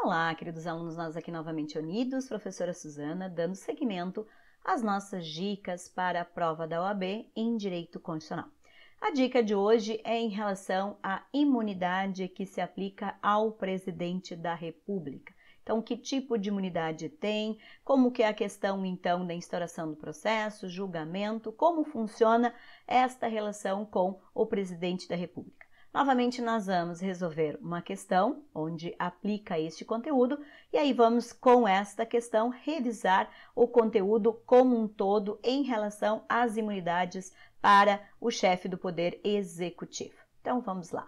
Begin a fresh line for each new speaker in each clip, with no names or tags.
Olá, queridos alunos, nós aqui novamente unidos, professora Suzana, dando seguimento às nossas dicas para a prova da OAB em Direito Constitucional. A dica de hoje é em relação à imunidade que se aplica ao presidente da República. Então, que tipo de imunidade tem, como que é a questão, então, da instauração do processo, julgamento, como funciona esta relação com o presidente da República. Novamente, nós vamos resolver uma questão onde aplica este conteúdo e aí vamos, com esta questão, revisar o conteúdo como um todo em relação às imunidades para o chefe do Poder Executivo. Então, vamos lá.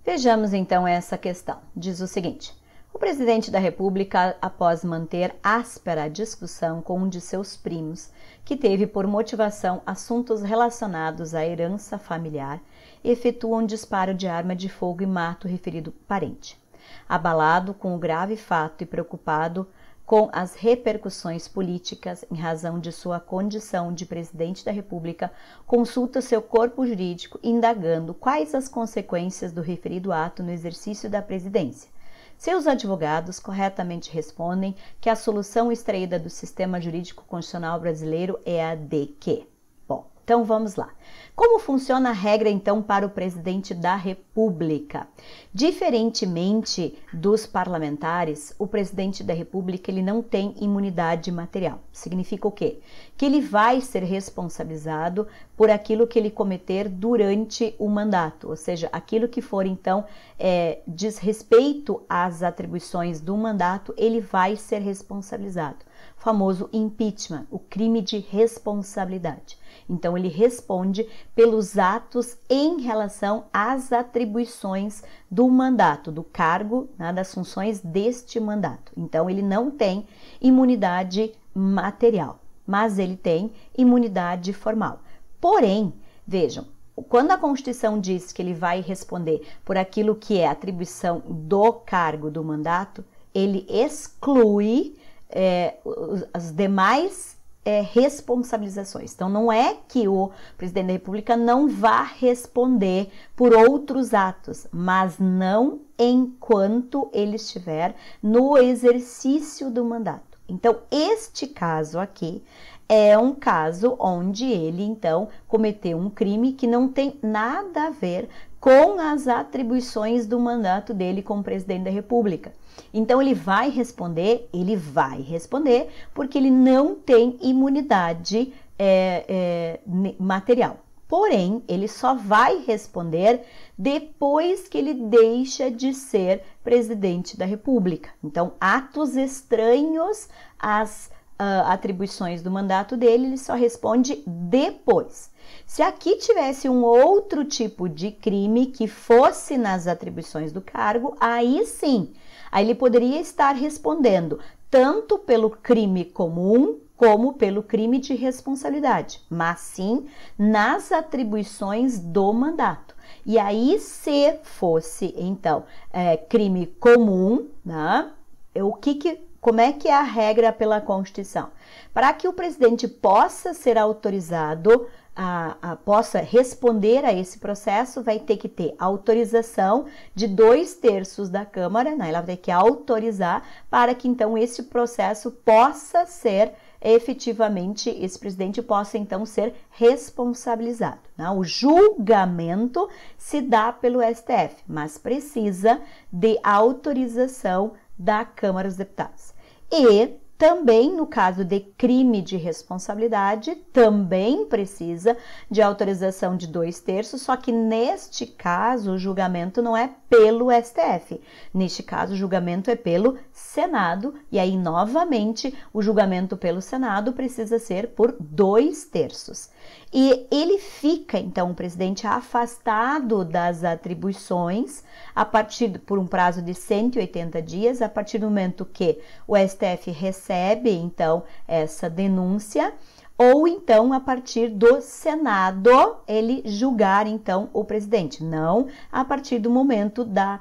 Vejamos, então, essa questão. Diz o seguinte: o presidente da República, após manter áspera discussão com um de seus primos, que teve por motivação assuntos relacionados à herança familiar, efetua um disparo de arma de fogo e mata o referido parente. Abalado com o grave fato e preocupado com as repercussões políticas em razão de sua condição de presidente da República, consulta seu corpo jurídico indagando quais as consequências do referido ato no exercício da presidência. Seus advogados corretamente respondem que a solução extraída do sistema jurídico constitucional brasileiro é a de que... Bom, então vamos lá. Como funciona a regra, então, para o presidente da República? Diferentemente dos parlamentares, o presidente da República ele não tem imunidade material. Significa o quê? Que ele vai ser responsabilizado por aquilo que ele cometer durante o mandato, ou seja, aquilo que for, então, diz respeito às atribuições do mandato, ele vai ser responsabilizado. O famoso impeachment, o crime de responsabilidade. Então, ele responde pelos atos em relação às atribuições do mandato, do cargo, né, das funções deste mandato. Então, ele não tem imunidade material, mas ele tem imunidade formal. Porém, vejam, quando a Constituição diz que ele vai responder por aquilo que é atribuição do cargo do mandato, ele exclui as demais responsabilizações. Então, não é que o presidente da República não vá responder por outros atos, mas não enquanto ele estiver no exercício do mandato. Então, este caso aqui é um caso onde ele, então, cometeu um crime que não tem nada a ver com as atribuições do mandato dele como presidente da República. Então, ele vai responder porque ele não tem imunidade material. Porém, ele só vai responder depois que ele deixa de ser presidente da República. Então, atos estranhos às atribuições do mandato dele, ele só responde depois. Se aqui tivesse um outro tipo de crime que fosse nas atribuições do cargo, aí sim, aí ele poderia estar respondendo tanto pelo crime comum como pelo crime de responsabilidade, mas sim nas atribuições do mandato. E aí, se fosse, então, crime comum, né, como é que é a regra pela Constituição? Para que o presidente possa ser autorizado, possa responder a esse processo, vai ter que ter autorização de 2/3 da Câmara, né? Ela vai ter que autorizar para que então esse processo possa ser efetivamente, esse presidente possa então ser responsabilizado, né? O julgamento se dá pelo STF, mas precisa de autorização da Câmara dos Deputados. E também, no caso de crime de responsabilidade, também precisa de autorização de 2/3, só que neste caso o julgamento não é pelo STF. Neste caso, o julgamento é pelo Senado, e aí, novamente, o julgamento pelo Senado precisa ser por 2/3. E ele fica, então, o presidente afastado das atribuições por um prazo de 180 dias, a partir do momento que o STF recebe, então, essa denúncia, ou então a partir do Senado ele julgar então o presidente, não a partir do momento da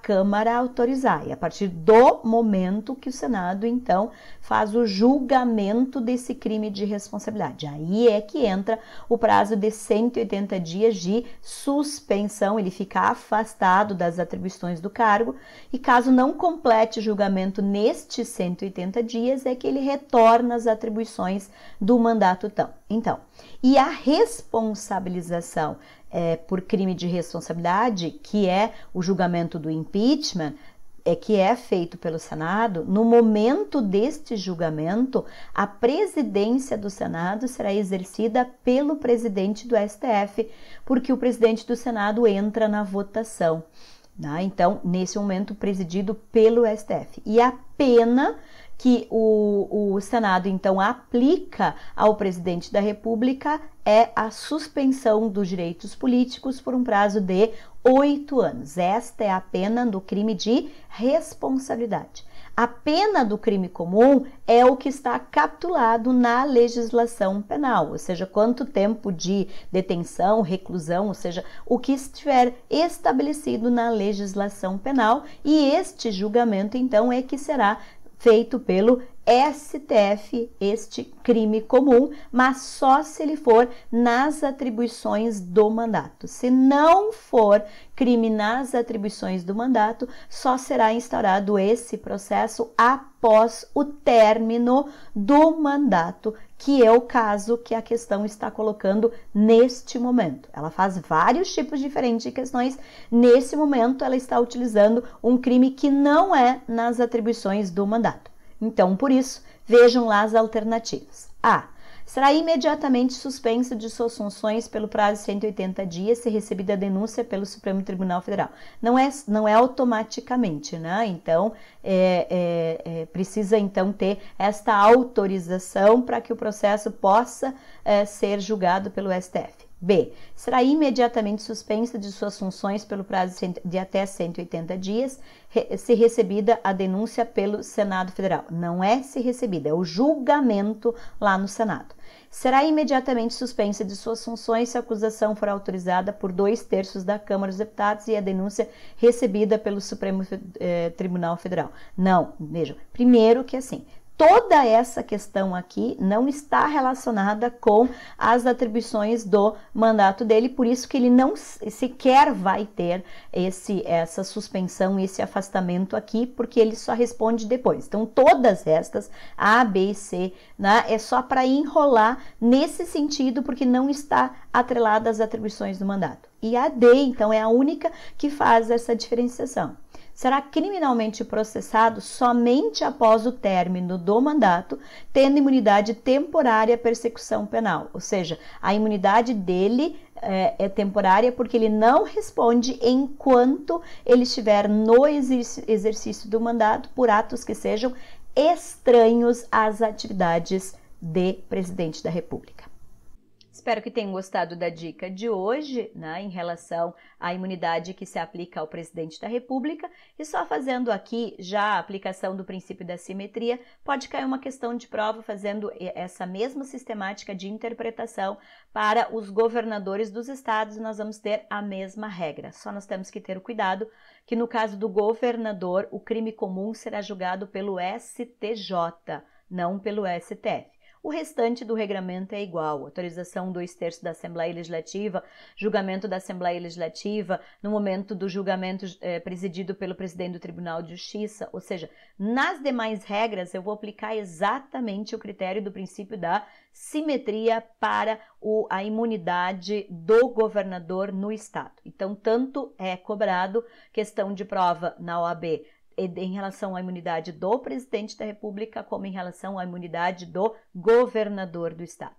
Câmara autorizar, é a partir do momento que o Senado então faz o julgamento desse crime de responsabilidade. Aí é que entra o prazo de 180 dias de suspensão, ele fica afastado das atribuições do cargo e caso não complete o julgamento nestes 180 dias é que ele retorna às atribuições do mandato então. E a responsabilização por crime de responsabilidade, que é o julgamento do impeachment, que é feito pelo Senado, no momento deste julgamento, a presidência do Senado será exercida pelo presidente do STF, porque o presidente do Senado entra na votação. Então, nesse momento, presidido pelo STF. E a pena que o Senado, então, aplica ao presidente da República é a suspensão dos direitos políticos por um prazo de 8 anos. Esta é a pena do crime de responsabilidade. A pena do crime comum é o que está capitulado na legislação penal, ou seja, quanto tempo de detenção, reclusão, ou seja, o que estiver estabelecido na legislação penal, e este julgamento, então, é que será feito pelo STF, este crime comum, mas só se ele for nas atribuições do mandato. Se não for crime nas atribuições do mandato, só será instaurado esse processo após o término do mandato, que é o caso que a questão está colocando neste momento. Ela faz vários tipos diferentes de questões. Nesse momento, ela está utilizando um crime que não é nas atribuições do mandato. Então, por isso, vejam lá as alternativas. A. Será imediatamente suspenso de suas funções pelo prazo de 180 dias se recebida a denúncia pelo Supremo Tribunal Federal. Não é automaticamente, né? Então, precisa então ter esta autorização para que o processo possa ser julgado pelo STF. B. Será imediatamente suspensa de suas funções pelo prazo de até 180 dias, se recebida a denúncia pelo Senado Federal. Não é se recebida, é o julgamento lá no Senado. Será imediatamente suspensa de suas funções se a acusação for autorizada por 2/3 da Câmara dos Deputados e a denúncia recebida pelo Supremo Tribunal Federal. Não, vejam, primeiro que assim, toda essa questão aqui não está relacionada com as atribuições do mandato dele, por isso que ele não sequer vai ter essa suspensão, esse afastamento aqui, porque ele só responde depois. Então, todas estas, A, B e C, né, é só para enrolar nesse sentido, porque não está atrelada às atribuições do mandato. E a D, então, é a única que faz essa diferenciação. Será criminalmente processado somente após o término do mandato, tendo imunidade temporária à persecução penal. Ou seja, a imunidade dele é temporária porque ele não responde enquanto ele estiver no exercício do mandato por atos que sejam estranhos às atividades de presidente da República. Espero que tenham gostado da dica de hoje, né, em relação à imunidade que se aplica ao presidente da República. E só fazendo aqui já a aplicação do princípio da simetria, pode cair uma questão de prova fazendo essa mesma sistemática de interpretação para os governadores dos estados, e nós vamos ter a mesma regra. Só nós temos que ter o cuidado que no caso do governador, o crime comum será julgado pelo STJ, não pelo STF. O restante do regramento é igual, autorização 2/3 da Assembleia Legislativa, julgamento da Assembleia Legislativa, no momento do julgamento presidido pelo presidente do Tribunal de Justiça, ou seja, nas demais regras eu vou aplicar exatamente o critério do princípio da simetria para a imunidade do governador no Estado. Então, tanto é cobrado questão de prova na OAB em relação à imunidade do presidente da República, como em relação à imunidade do governador do estado.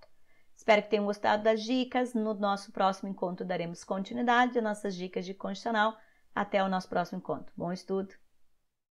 Espero que tenham gostado das dicas. No nosso próximo encontro daremos continuidade às nossas dicas de constitucional. Até o nosso próximo encontro. Bom estudo!